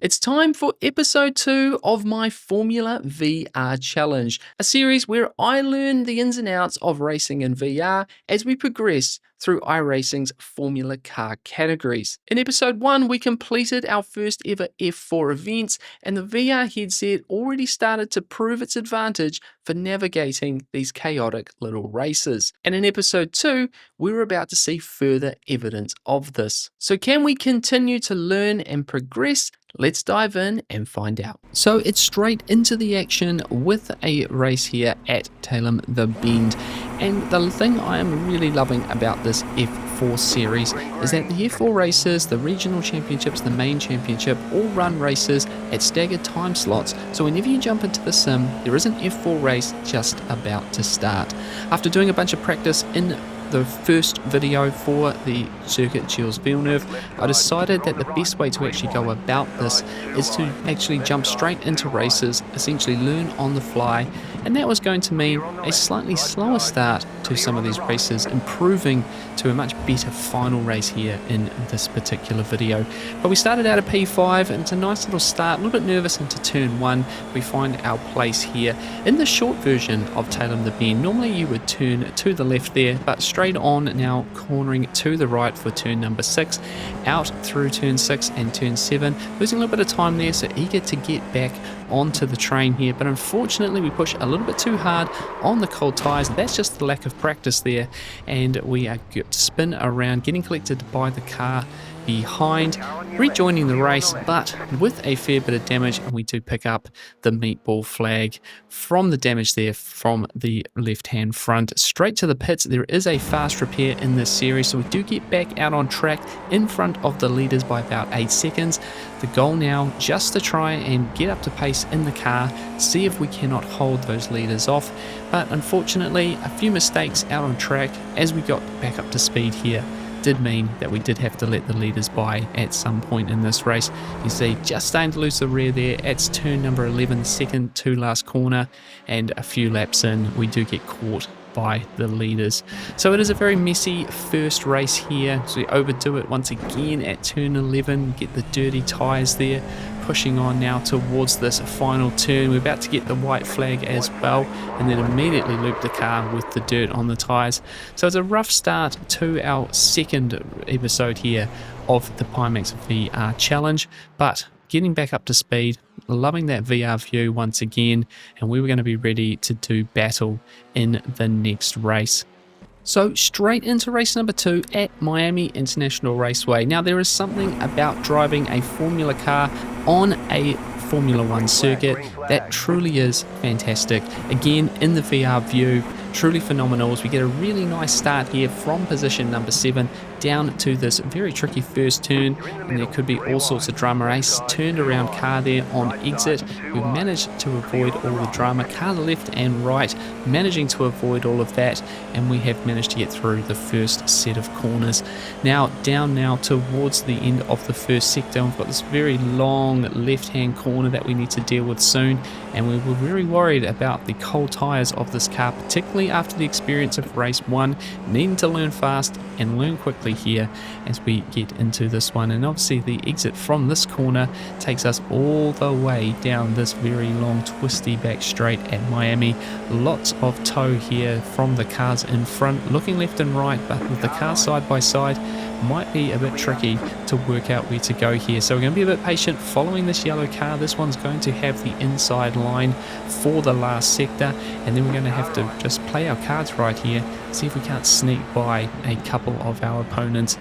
It's time for episode 2 of my Formula VR challenge, a series where I learn the ins and outs of racing in VR as we progress through iRacing's Formula Car categories. In episode 1, we completed our first ever F4 events, and the VR headset already started to prove its advantage for navigating these chaotic little races. And in episode 2, we're about to see further evidence of this. So can we continue to learn and progress? Let's dive in and find out. So it's straight into the action with a race here at Tailem the Bend. And the thing I am really loving about this F4 series is that the F4 races, the regional championships, the main championship, all run races at staggered time slots. So whenever you jump into the sim, there is an F4 race just about to start. After doing a bunch of practice in the first video for the circuit Gilles Villeneuve, I decided that the best way to actually go about this is to actually jump straight into races, essentially learn on the fly, and that was going to mean a slightly slower start to some of these races, improving to a much better final race here in this particular video. But we started out at P5 and it's a nice little start, a little bit nervous into turn 1. We find our place here in the short version of Tailem the Bend. Normally you would turn to the left there, but straight on now cornering to the right for turn number 6, out through turn 6 and turn 7, losing a little bit of time there, so eager to get back onto the train here, but unfortunately we push a little bit too hard on the cold tyres. That's just the lack of practice there, and we are spin around, getting collected by the car behind, rejoining the race, but with a fair bit of damage, and we do pick up the meatball flag from the damage there from the left hand front. Straight to the pits. There is a fast repair in this series, so we do get back out on track in front of the leaders by about 8 seconds. The goal now just to try and get up to pace in the car, see if we cannot hold those leaders off, but unfortunately a few mistakes out on track as we got back up to speed here did mean that we did have to let the leaders by at some point in this race. You see, just starting to lose the rear there. It's turn number 11, the second to last corner, and a few laps in, we do get caught by the leaders. So it is a very messy first race here. So we overdo it once again at turn 11, get the dirty tyres there, pushing on now towards this final turn. We're about to get the white flag as well, and then immediately loop the car with the dirt on the tyres. So it's a rough start to our second episode here of the Pimax VR challenge, but getting back up to speed, loving that VR view once again, and we were going to be ready to do battle in the next race. So straight into race number 2 at Miami International Raceway. Now there is something about driving a Formula car on a Formula 1 circuit that truly is fantastic. Again, in the VR view, truly phenomenal as we get a really nice start here from position number 7 down to this very tricky first turn, and there could be all sorts of drama. Race turned around car there on exit. We've managed to avoid all the drama. Car left and right, managing to avoid all of that, and we have managed to get through the first set of corners. Now down now towards the end of the first sector, we've got this very long left hand corner that we need to deal with soon, and we were very worried about the cold tyres of this car, particularly after the experience of race 1, needing to learn fast and learn quickly here as we get into this one. And obviously the exit from this corner takes us all the way down this very long twisty back straight at Miami. Lots of tow here from the cars in front, looking left and right, but with the cars side by side might be a bit tricky to work out where to go here. So we're going to be a bit patient following this yellow car. This one's going to have the inside line for the last sector, and then we're going to have to just play our cards right here, see if we can't sneak by a couple of our opponents.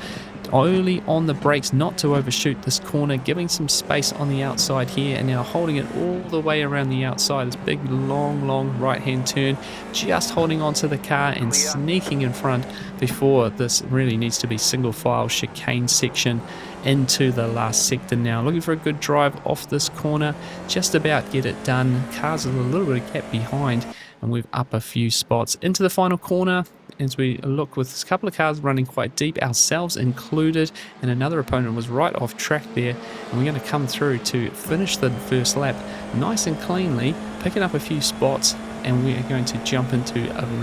Early on the brakes not to overshoot this corner, giving some space on the outside here, and now holding it all the way around the outside. This big long right hand turn, just holding onto the car and sneaking in front before this really needs to be single file chicane section into the last sector. Now looking for a good drive off this corner, just about get it done. Cars with a little bit of gap behind, and we've up a few spots into the final corner as we look with a couple of cars running quite deep, ourselves included, and another opponent was right off track there, and we're going to come through to finish the first lap nice and cleanly, picking up a few spots and we are going to jump into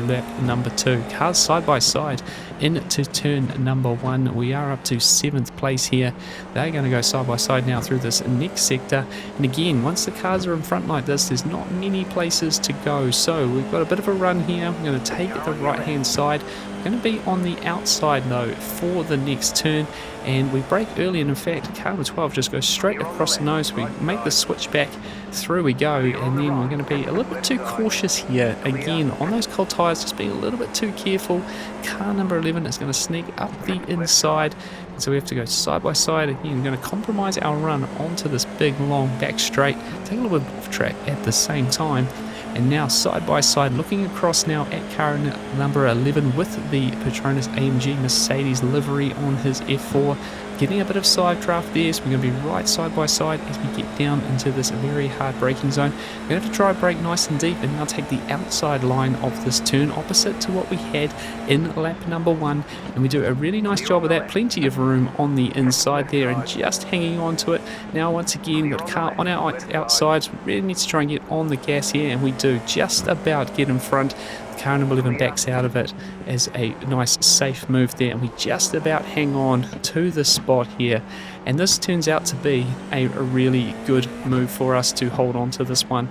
lap number 2. Cars side by side into turn number 1. We are up to 7th place here. They're going to go side by side now through this next sector, and again, once the cars are in front like this, there's not many places to go, so we've got a bit of a run here. We're going to take the right hand side. We're going to be on the outside though for the next turn, and we brake early, and in fact car number 12 just goes straight across the nose. We make the switch back, through we go, and then we're going to be a little bit too cautious here again on those cold tyres, just being a little bit too careful. Car number 11 is going to sneak up the inside, so we have to go side by side again. We're going to compromise our run onto this big long back straight, take a little bit off track at the same time. And now side by side, looking across now at car number 11 with the Petronas AMG Mercedes livery on his F4, getting a bit of side draft there, so we're going to be right side by side as we get down into this very hard braking zone. We're going to have to try brake nice and deep and now take the outside line of this turn, opposite to what we had in lap number 1, and we do a really nice job of that. Plenty of room on the inside there and just hanging on to it. Now once again, we've got a car on our outside, so we really need to try and get on the gas here, and we do just about get in front. Car number 11 backs out of it as a nice safe move there, and we just about hang on to the spot here, and this turns out to be a really good move for us to hold on to this one.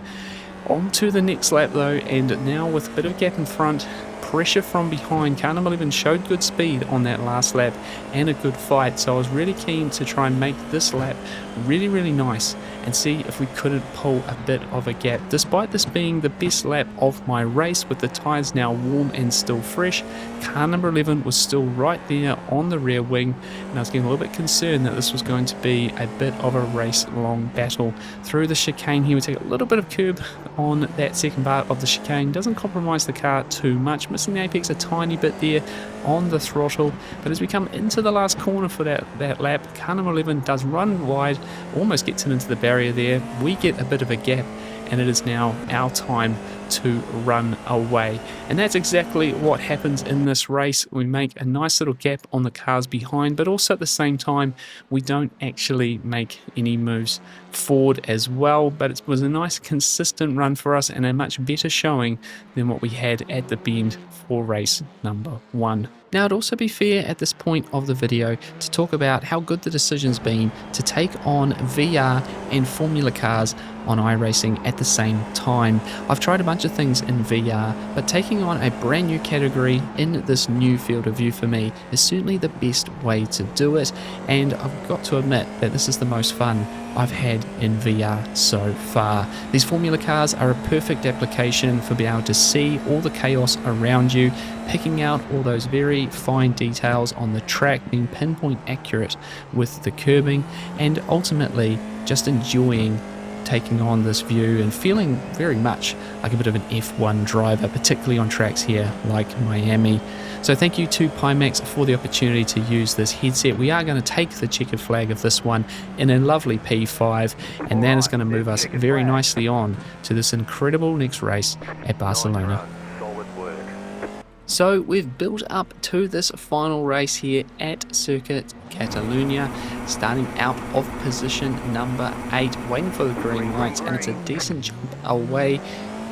On to the next lap though, and now with a bit of gap in front, pressure from behind. Car number 11 showed good speed on that last lap and a good fight, so I was really keen to try and make this lap really nice and see if we couldn't pull a bit of a gap. Despite this being the best lap of my race, with the tyres now warm and still fresh, car number 11 was still right there on the rear wing, and I was getting a little bit concerned that this was going to be a bit of a race long battle. Through the chicane here, we take a little bit of curb on that second part of the chicane, doesn't compromise the car too much, missing the apex a tiny bit there on the throttle, but as we come into the last corner for that lap, car number 11 does run wide, almost gets into the barrier there. We get a bit of a gap, and it is now our time to run away, and that's exactly what happens in this race. We make a nice little gap on the cars behind, but also at the same time we don't actually make any moves forward as well, but it was a nice consistent run for us and a much better showing than what we had at the bend for race number 1. Now, it'd also be fair at this point of the video to talk about how good the decision's been to take on VR and Formula cars on iRacing at the same time. I've tried a bunch of things in VR, but taking on a brand new category in this new field of view for me is certainly the best way to do it, and I've got to admit that this is the most fun I've had in VR so far. These Formula cars are a perfect application for being able to see all the chaos around you, picking out all those very fine details on the track, being pinpoint accurate with the curbing, and ultimately just enjoying taking on this view and feeling very much like a bit of an F1 driver, particularly on tracks here like Miami. So thank you to Pimax for the opportunity to use this headset. We are going to take the checkered flag of this one in a lovely P5, and that is going to move us very nicely on to this incredible next race at Barcelona. So we've built up to this final race here at Circuit Catalunya, starting out of position number 8, waiting for the green lights, and it's a decent jump away,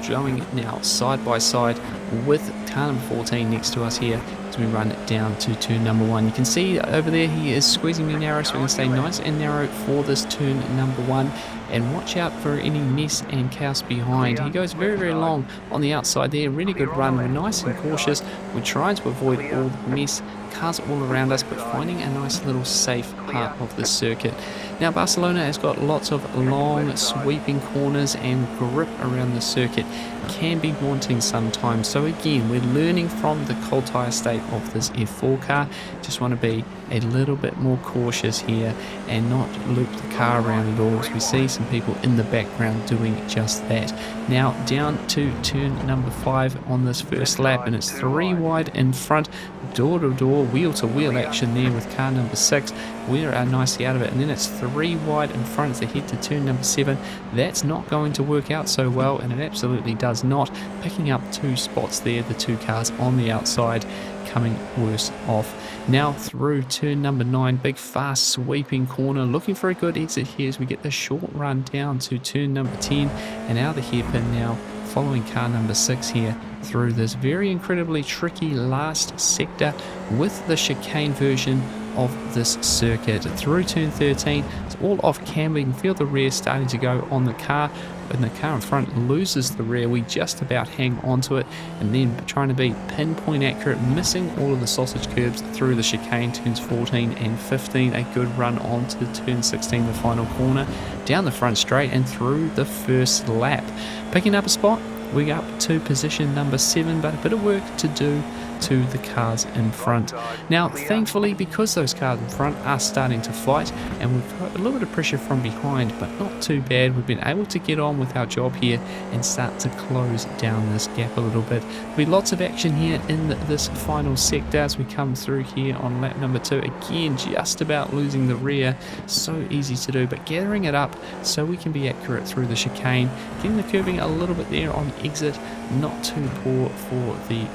going now side by side with car number 14 next to us here as we run down to turn number 1. You can see over there he is squeezing me narrow, so we're going to stay nice and narrow for this turn number 1, and watch out for any mess and chaos behind. He goes very long on the outside there, really good run. We're nice and cautious, we're trying to avoid all the mess, cars all around us, but finding a nice little safe part of the circuit. Now Barcelona has got lots of long sweeping corners, and grip around the circuit can be daunting sometimes, so again we're learning from the cold tyre state of this F4 car. Just want to be a little bit more cautious here and not loop the car around at all, as we see some people in the background doing just that. Now down to turn number 5 on this first lap, and it's 3 wide in front, door to door, wheel to wheel action there with car number 6. We are nicely out of it, and then it's 3 wide in front as they head to turn number 7. That's not going to work out so well, and it absolutely does not. Picking up 2 spots there, the 2 cars on the outside coming worse off. Now through turn number 9, big fast sweeping corner, looking for a good exit here as we get the short run down to turn number 10, and out of the hairpin now following car number 6 here through this very incredibly tricky last sector with the chicane version of this circuit. Through turn 13, it's all off camber. You can feel the rear starting to go on the car, and the car in front loses the rear. We just about hang onto it, and then trying to be pinpoint accurate, missing all of the sausage curbs through the chicane, turns 14 and 15. A good run onto turn 16, the final corner, down the front straight and through the first lap. Picking up a spot, we're up to position number 7, but a bit of work to do to the cars in front. Now, thankfully, because those cars in front are starting to fight and we've got a little bit of pressure from behind, but not too bad, we've been able to get on with our job here and start to close down this gap a little bit. There'll be lots of action here in this final sector as we come through here on lap number 2. Again, just about losing the rear. So easy to do, but gathering it up so we can be accurate through the chicane, getting the curbing a little bit there on exit, not too poor for the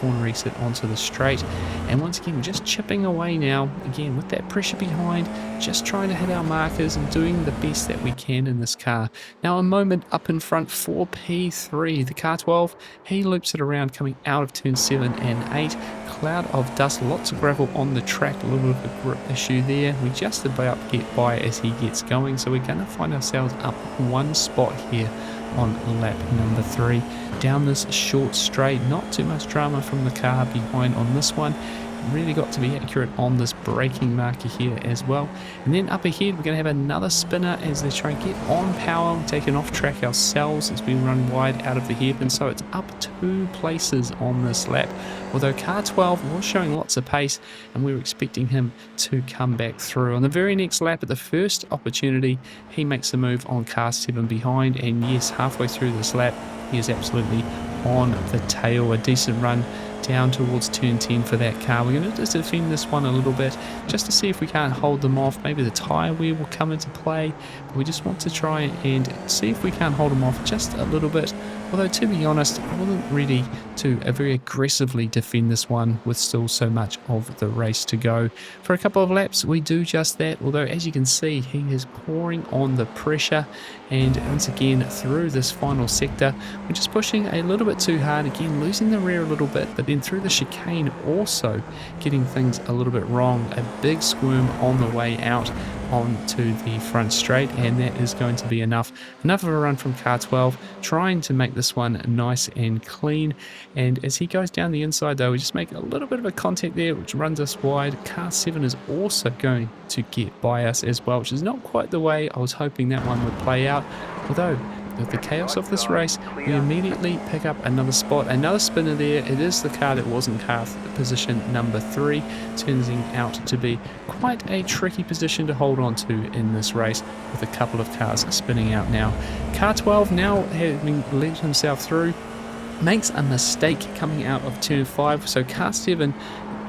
corner exit onto the straight. And once again, just chipping away now, again with that pressure behind, just trying to hit our markers and doing the best that we can in this car. Now a moment up in front for P3, the car 12, he loops it around coming out of turn 7 and 8. Cloud of dust, lots of gravel on the track, a little bit of a grip issue there. We just about get by as he gets going, so we're going to find ourselves up one spot here on lap number 3. Down this short straight, not too much drama from the car behind on this one. Really got to be accurate on this braking marker here as well. And then up ahead, we're going to have another spinner as they try and get on power. We're taking off track ourselves as we run wide out of the hairpin, so it's up 2 places on this lap. Although car 12 was showing lots of pace and we were expecting him to come back through. On the very next lap, at the first opportunity, he makes a move on car 7 behind, and yes, halfway through this lap, he is absolutely on the tail. A decent run down towards turn 10 for that car. We're going to just defend this one a little bit just to see if we can't hold them off. Maybe the tyre wear will come into play, but we just want to try and see if we can't hold them off just a little bit. Although, to be honest, I wasn't ready to very aggressively defend this one with still so much of the race to go. For a couple of laps, we do just that, although as you can see, he is pouring on the pressure, and once again, through this final sector, we're just pushing a little bit too hard, again losing the rear a little bit, but then through the chicane also getting things a little bit wrong. A big squirm on the way out onto the front straight, and that is going to be enough of a run from car 12, trying to make this one nice and clean. And as he goes down the inside though, we just make a little bit of a contact there which runs us wide. Car 7 is also going to get by us as well, which is not quite the way I was hoping that one would play out. Although with the chaos of this race, we immediately pick up another spot, another spinner there. It is the car that was in car position number 3, turning out to be quite a tricky position to hold on to in this race, with a couple of cars spinning out now. Car 12, now having let himself through, makes a mistake coming out of turn 5, so car 7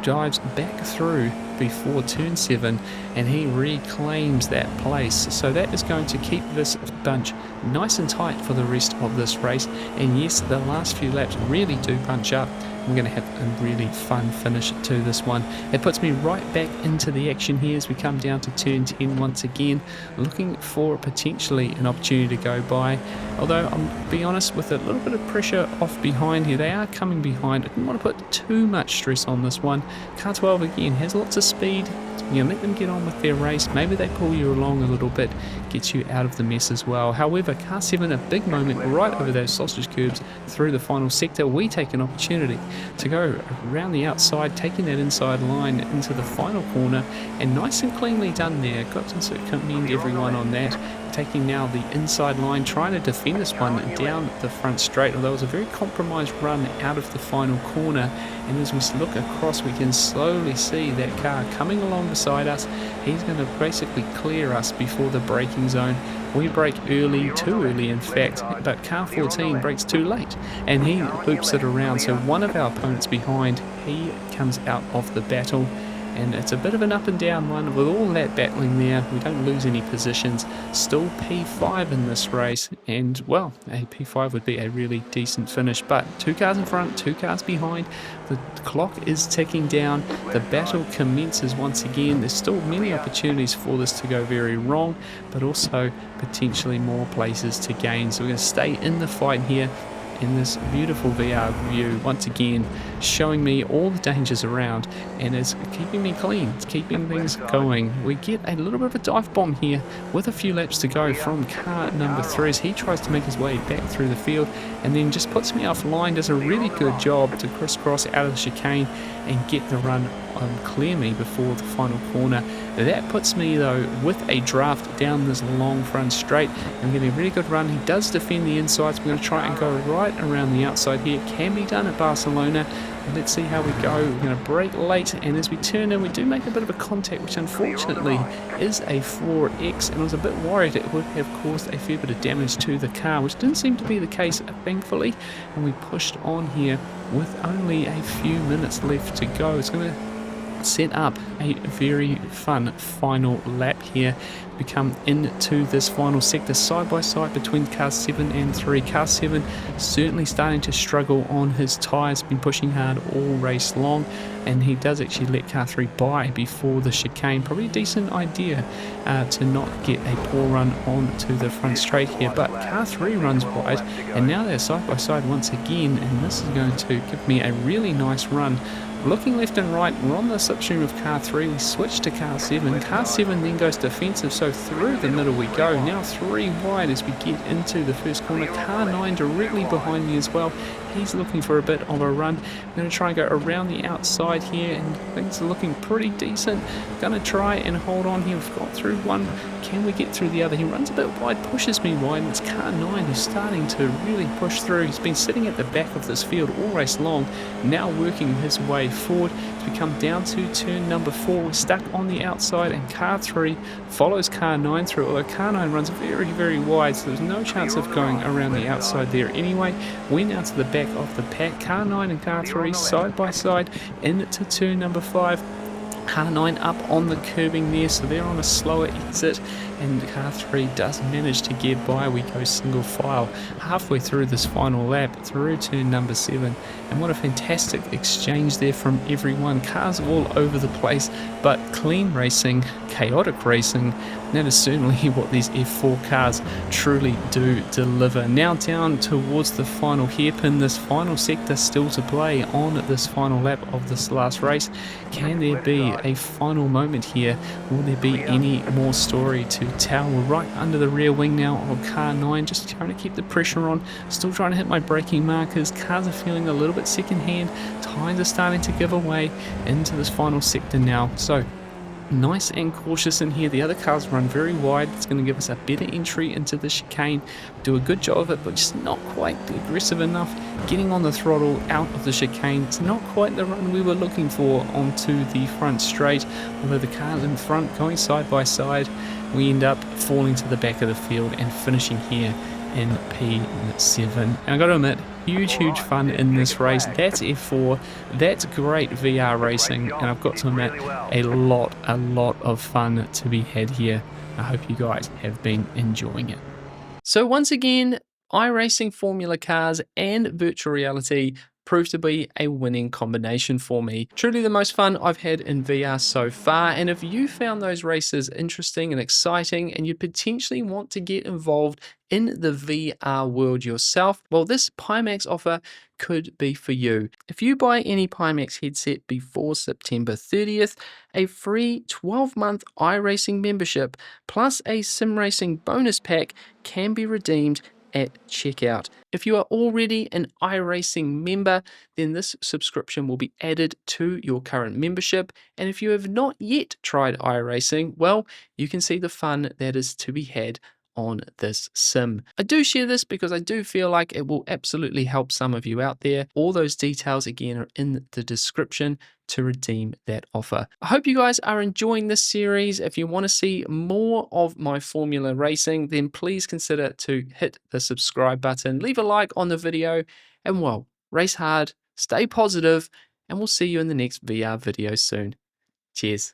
dives back through before turn 7 and he reclaims that place. So that is going to keep this bunch nice and tight for the rest of this race. And yes, the last few laps really do punch up. We're going to have a really fun finish to this one. It puts me right back into the action here as we come down to turn 10 once again, looking for potentially an opportunity to go by. Although I'll be honest, with a little bit of pressure off behind here, they are coming behind. I didn't want to put too much stress on this one. Car 12 again has lots of speed. You know, let them get on with their race. Maybe they pull you along a little bit, gets you out of the mess as well. However, car 7, a big moment right over those sausage curbs through the final sector. We take an opportunity to go around the outside, taking that inside line into the final corner, and nice and cleanly done there. Got to commend everyone on that. Taking now the inside line, trying to defend this one down the front straight, although it was a very compromised run out of the final corner. And as we look across, we can slowly see that car coming along beside us. He's going to basically clear us before the braking zone. We brake early, too early in fact, but car 14 brakes too late and he loops it around. So one of our opponents behind, he comes out of the battle. And it's a bit of an up and down one. With all that battling there, we don't lose any positions. Still P5 in this race, and well, a P5 would be a really decent finish. But 2 cars in front, 2 cars behind. The clock is ticking down. The battle commences once again. There's still many opportunities for this to go very wrong, but also potentially more places to gain. So we're going to stay in the fight here in this beautiful VR view, once again showing me all the dangers around, and it's keeping me clean, it's keeping things going. We get a little bit of a dive bomb here with a few laps to go from car number 3 as he tries to make his way back through the field, and then just puts me offline, does a really good job to crisscross out of the chicane and get the run clear me before the final corner. That puts me though with a draft down this long front straight. I'm getting a really good run. He does defend the insides. We're going to try and go right around the outside here. Can be done at Barcelona. Let's see how we go. We're going to brake late, and as we turn in we do make a bit of a contact, which unfortunately is a 4X, and I was a bit worried it would have caused a fair bit of damage to the car, which didn't seem to be the case thankfully, and we pushed on here with only a few minutes left to go. It's going to set up a very fun final lap here. We come into this final sector side by side between car 7 and 3. Car 7 certainly starting to struggle on his tyres, been pushing hard all race long, and he does actually let car 3 by before the chicane. Probably a decent idea to not get a poor run onto the front straight here, but car 3 runs wide, and now they're side by side once again, and this is going to give me a really nice run. Looking left and right, we're on the slipstream of car 3, we switch to car 7, car 7 then goes defensive, so through the middle we go, now 3 wide as we get into the first corner, car 9 directly behind me as well, he's looking for a bit of a run. I'm going to try and go around the outside here, and things are looking pretty decent. Going to try and hold on here, we've got through one, can we get through the other? He runs a bit wide, pushes me wide, and it's car 9 who's starting to really push through. He's been sitting at the back of this field all race long, now working his way forward as we come down to turn number 4. We're stuck on the outside, and car 3 follows car 9 through, although car 9 runs very wide, so there's no chance of going around the outside there anyway. We're now to the back of the pack, car 9 and car 3 side by side into turn number 5. Car 9 up on the curbing there, so they're on a slower exit, and car 3 does manage to get by. We go single file halfway through this final lap through turn number 7, and what a fantastic exchange there from everyone. Cars all over the place, but clean racing, chaotic racing, that is certainly what these F4 cars truly do deliver. Now down towards the final hairpin, this final sector still to play on this final lap of this last race. Can there be a final moment here? Will there be any more story to tell? We're right under the rear wing now of car 9, just trying to keep the pressure on, still trying to hit my braking markers. Cars are feeling a little bit second hand, tires are starting to give away into this final sector now, so nice and cautious in here. The other cars run very wide. It's going to give us a better entry into the chicane. Do a good job of it, but just not quite aggressive enough. Getting on the throttle out of the chicane. It's not quite the run we were looking for onto the front straight. Although the cars in front going side by side, we end up falling to the back of the field and finishing here in P7. And I got to admit, huge fun in this race. That's F4, that's great VR racing, and I've got to admit, a lot of fun to be had here. I hope you guys have been enjoying it. So once again, iRacing Formula cars and virtual reality proved to be a winning combination for me. Truly the most fun I've had in VR so far, and if you found those races interesting and exciting and you potentially want to get involved in the VR world yourself, well, this Pimax offer could be for you. If you buy any Pimax headset before September 30th, a free 12-month iRacing membership plus a sim racing bonus pack can be redeemed at checkout. If you are already an iRacing member, then this subscription will be added to your current membership. And if you have not yet tried iRacing, well, you can see the fun that is to be had on this sim. I do share this because I do feel like it will absolutely help some of you out there. All those details again are in the description to redeem that offer. I hope you guys are enjoying this series. If you want to see more of my Formula racing, then please consider to hit the subscribe button, leave a like on the video, and well, race hard, stay positive, and we'll see you in the next VR video soon. Cheers.